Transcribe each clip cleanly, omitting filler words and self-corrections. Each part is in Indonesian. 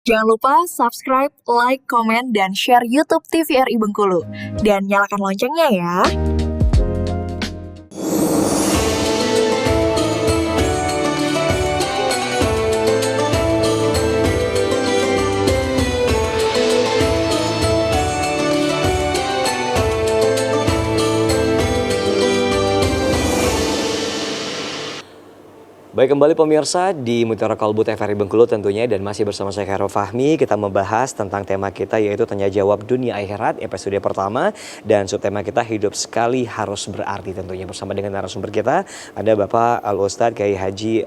Jangan lupa subscribe, like, komen, dan share YouTube TVRI Bengkulu. Dan nyalakan loncengnya ya. Baik, kembali pemirsa di Mutiara Kalbu TVRI Bengkulu tentunya, dan masih bersama saya Khairul Fahmi. Kita membahas tentang tema kita yaitu Tanya Jawab Dunia Akhirat episode pertama, dan subtema kita hidup sekali harus berarti tentunya. Bersama dengan narasumber kita ada Bapak Al-Ustadz Kiai Haji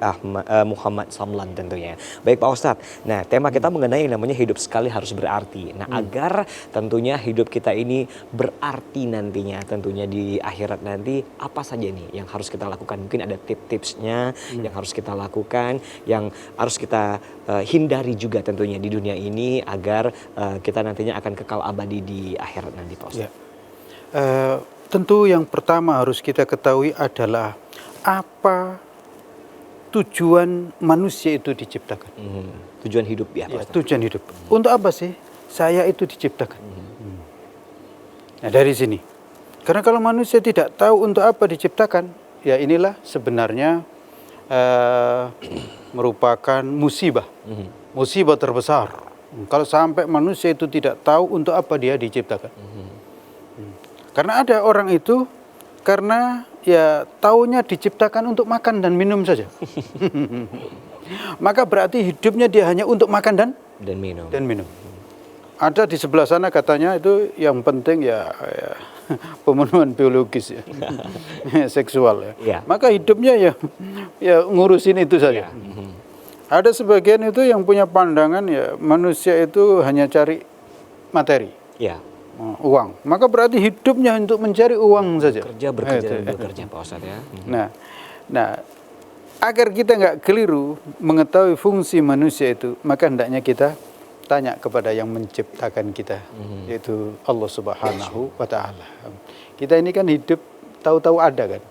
Muhammad Samlan tentunya. Baik Pak Ustadz, nah tema kita mengenai yang namanya hidup sekali harus berarti. Nah agar tentunya hidup kita ini berarti nantinya tentunya di akhirat nanti, apa saja nih yang harus kita lakukan? Mungkin ada tips-tipsnya yang harus kita lakukan, yang harus kita hindari juga tentunya di dunia ini agar kita nantinya akan kekal abadi di akhirat nanti Pak Ustadz. Tentu yang pertama harus kita ketahui adalah apa tujuan manusia itu diciptakan. Tujuan hidup ya Pak Ustadz. Tujuan hidup. Untuk apa sih saya itu diciptakan? Nah dari sini. Karena kalau manusia tidak tahu untuk apa diciptakan, ya inilah sebenarnya merupakan musibah. Musibah terbesar. Kalau sampai manusia itu tidak tahu untuk apa dia diciptakan. Karena ada orang itu karena ya taunya diciptakan untuk makan dan minum saja. Maka berarti hidupnya dia hanya untuk makan dan minum. Ada di sebelah sana katanya itu yang penting ya pemenuhan biologis ya. Seksual ya. Maka hidupnya ya ngurusin itu saja. Ada sebagian itu yang punya pandangan ya manusia itu hanya cari materi. Uang. Maka berarti hidupnya untuk mencari uang saja. Bekerja Pak Ustadz ya. Nah, agar kita nggak keliru mengetahui fungsi manusia itu, maka hendaknya kita tanya kepada yang menciptakan kita, yaitu Allah Subhanahu wa Ta'ala. Kita ini kan hidup tahu-tahu ada kan?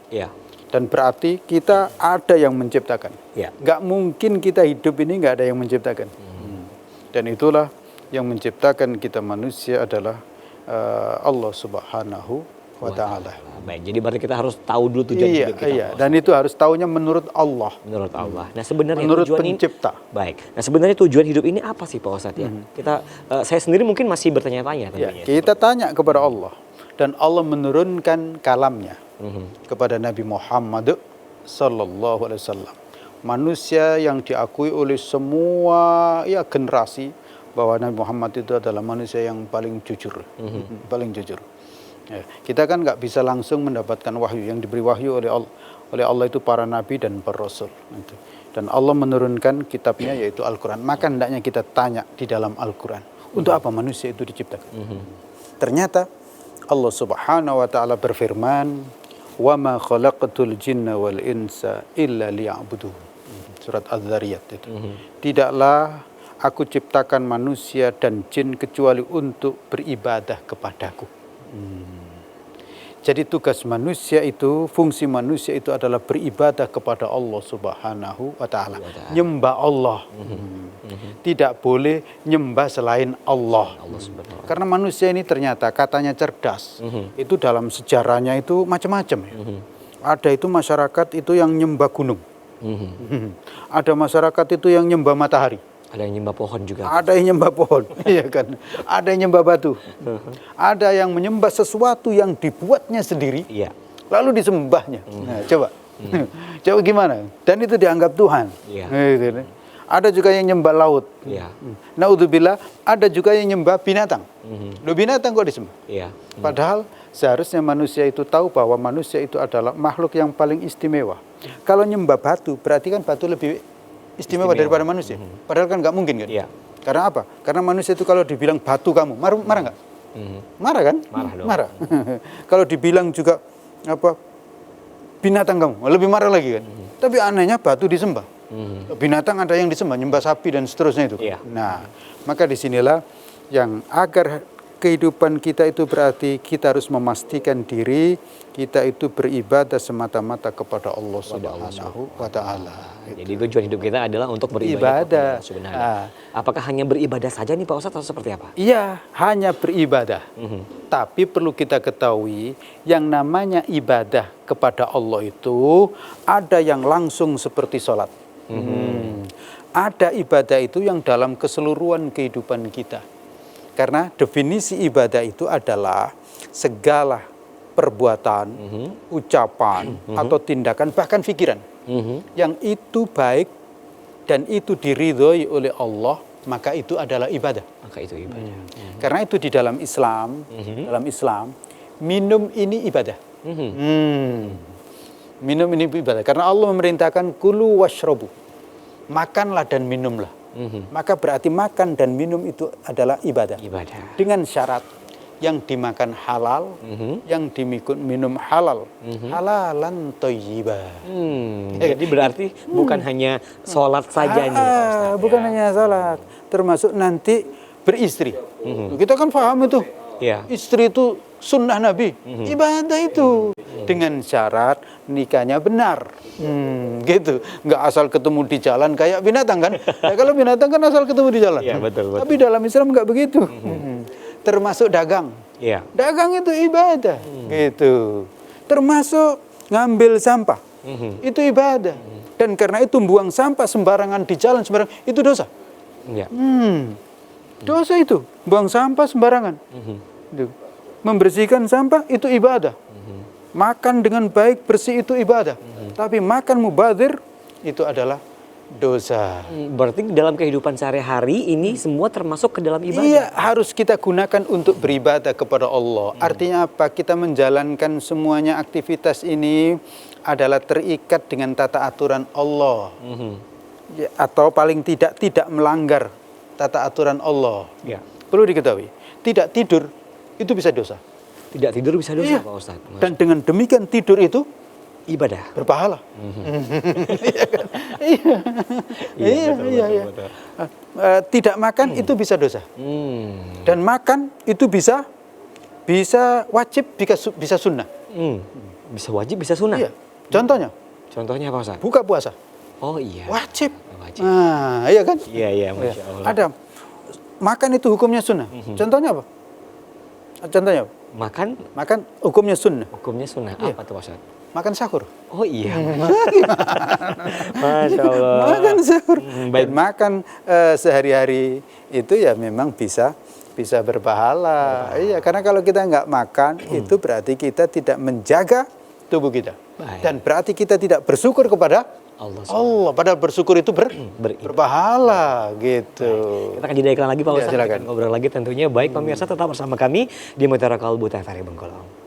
Dan berarti kita ada yang menciptakan. Nggak mungkin kita hidup ini nggak ada yang menciptakan. Dan itulah yang menciptakan kita manusia adalah Allah Subhanahu wa Ta'ala. Baik, jadi berarti kita harus tahu dulu tujuan hidup kita. Dan itu harus tahunya menurut Allah. Nah sebenarnya menurut tujuan pencipta. Baik. Nah sebenarnya tujuan hidup ini apa sih Pak Ustadz ya? Saya sendiri mungkin masih bertanya-tanya tentunya. Kita tanya kepada Allah, dan Allah menurunkan kalamnya kepada Nabi Muhammad sallallahu alaihi wasallam. Manusia yang diakui oleh semua generasi bahwa Nabi Muhammad itu adalah manusia yang paling jujur, paling jujur. Kita kan nggak bisa langsung mendapatkan wahyu. Yang diberi wahyu oleh Allah itu para nabi dan para rasul. Dan Allah menurunkan kitabnya yaitu Al-Quran. Maka hendaknya kita tanya di dalam Al-Quran, untuk apa manusia itu diciptakan? Ternyata Allah Subhanahu wa Ta'ala berfirman, wa ma khalaqatul jinna wal insa illa liya'budun. Surat Az-Zariyat itu. Tidaklah aku ciptakan manusia dan jin kecuali untuk beribadah kepadaku. Jadi tugas manusia itu, fungsi manusia itu adalah beribadah kepada Allah Subhanahu wa Ta'ala. Nyembah Allah. Tidak boleh nyembah selain Allah. Karena manusia ini ternyata katanya cerdas. Itu dalam sejarahnya itu macam-macam ya. Ada itu masyarakat itu yang nyembah gunung. Ada masyarakat itu yang nyembah matahari. Ada yang nyembah pohon juga. Ada yang nyembah pohon, iya kan. Ada yang nyembah batu. Ada yang menyembah sesuatu yang dibuatnya sendiri, lalu disembahnya. Nah, coba gimana? Dan itu dianggap Tuhan. Ada juga yang nyembah laut. Naudzubillah, ada juga yang nyembah binatang. Loh, binatang kok disembah? Padahal seharusnya manusia itu tahu bahwa manusia itu adalah makhluk yang paling istimewa. Kalau nyembah batu, berarti kan batu lebih istimewa daripada manusia. Padahal kan nggak mungkin kan? Karena apa? Karena manusia itu kalau dibilang batu kamu, marah nggak? Marah kan? Marah dong. Marah. Kalau dibilang juga binatang kamu, lebih marah lagi kan? Tapi anehnya batu disembah. Binatang ada yang disembah, nyembah sapi dan seterusnya itu. Nah, maka disinilah yang agar kehidupan kita itu berarti kita harus memastikan diri kita itu beribadah semata-mata kepada Allah Subhanahu wa taala. Jadi tujuan hidup kita adalah untuk beribadah kepada Allah Subhanahu wa taala. Apakah hanya beribadah saja nih Pak Ustadz atau seperti apa? Iya, hanya beribadah. Tapi perlu kita ketahui yang namanya ibadah kepada Allah itu ada yang langsung seperti sholat. Ada ibadah itu yang dalam keseluruhan kehidupan kita. Karena definisi ibadah itu adalah segala perbuatan, ucapan, atau tindakan, bahkan pikiran. Yang itu baik dan itu diridhoi oleh Allah, maka itu adalah ibadah. Maka itu ibadah. Karena itu di dalam Islam, minum ini ibadah. Minum ini ibadah. Karena Allah memerintahkan kulu washrobu. Makanlah dan minumlah. Maka berarti makan dan minum itu adalah ibadah. Dengan syarat yang dimakan halal, yang minum halal, halalan thayyibah. Jadi berarti bukan hanya sholat saja nih Pak Ustadz. Bukan hanya sholat, termasuk nanti beristri. Kita kan paham itu. Istri itu sunnah Nabi, ibadah itu. Dengan syarat nikahnya benar. Gitu, nggak asal ketemu di jalan kayak binatang kan? Ya, kalau binatang kan asal ketemu di jalan. Betul. Tapi dalam Islam nggak begitu. Termasuk dagang. Dagang itu ibadah. Gitu. Termasuk ngambil sampah. Itu ibadah. Dan karena itu buang sampah sembarangan di jalan sembarangan itu dosa. Dosa itu, buang sampah sembarangan. Membersihkan sampah itu ibadah. Makan dengan baik bersih itu ibadah. Tapi makan mubadzir itu adalah dosa. Berarti dalam kehidupan sehari-hari ini semua termasuk ke dalam ibadah. Iya, harus kita gunakan untuk beribadah kepada Allah. Artinya apa? Kita menjalankan semuanya aktivitas ini adalah terikat dengan tata aturan Allah. Atau paling tidak melanggar tata aturan Allah. Perlu diketahui, tidak tidur itu bisa dosa. Tidak tidur bisa dosa Pak Ustadz. Dan dengan demikian tidur itu ibadah. Berpahala. Iya. Tidak makan itu bisa dosa. Dan makan itu bisa wajib, bisa sunnah. Bisa wajib, bisa sunnah. Iya. Contohnya apa Ustadz? buka puasa. Oh iya. Wajib. Nah, iya kan? Iya, Masya Allah. Ada makan itu hukumnya sunnah. Contohnya apa? Makan hukumnya sunnah. Hukumnya sunnah. Apa tuh Ustaz? Makan sahur. Oh iya. Masya Allah. Makan sahur. Baik. Dan makan sehari-hari itu ya memang bisa berpahala. Iya, karena kalau kita nggak makan itu berarti kita tidak menjaga tubuh kita. Dan berarti kita tidak bersyukur kepada Allah. Padahal bersyukur itu berpahala gitu. Kita akan jeda iklan lagi Pak Ustadz. Silakan. Kita ngobrol lagi tentunya. Baik pemirsa tetap bersama kami di Mutiara Kalbu TVRI Bengkulu.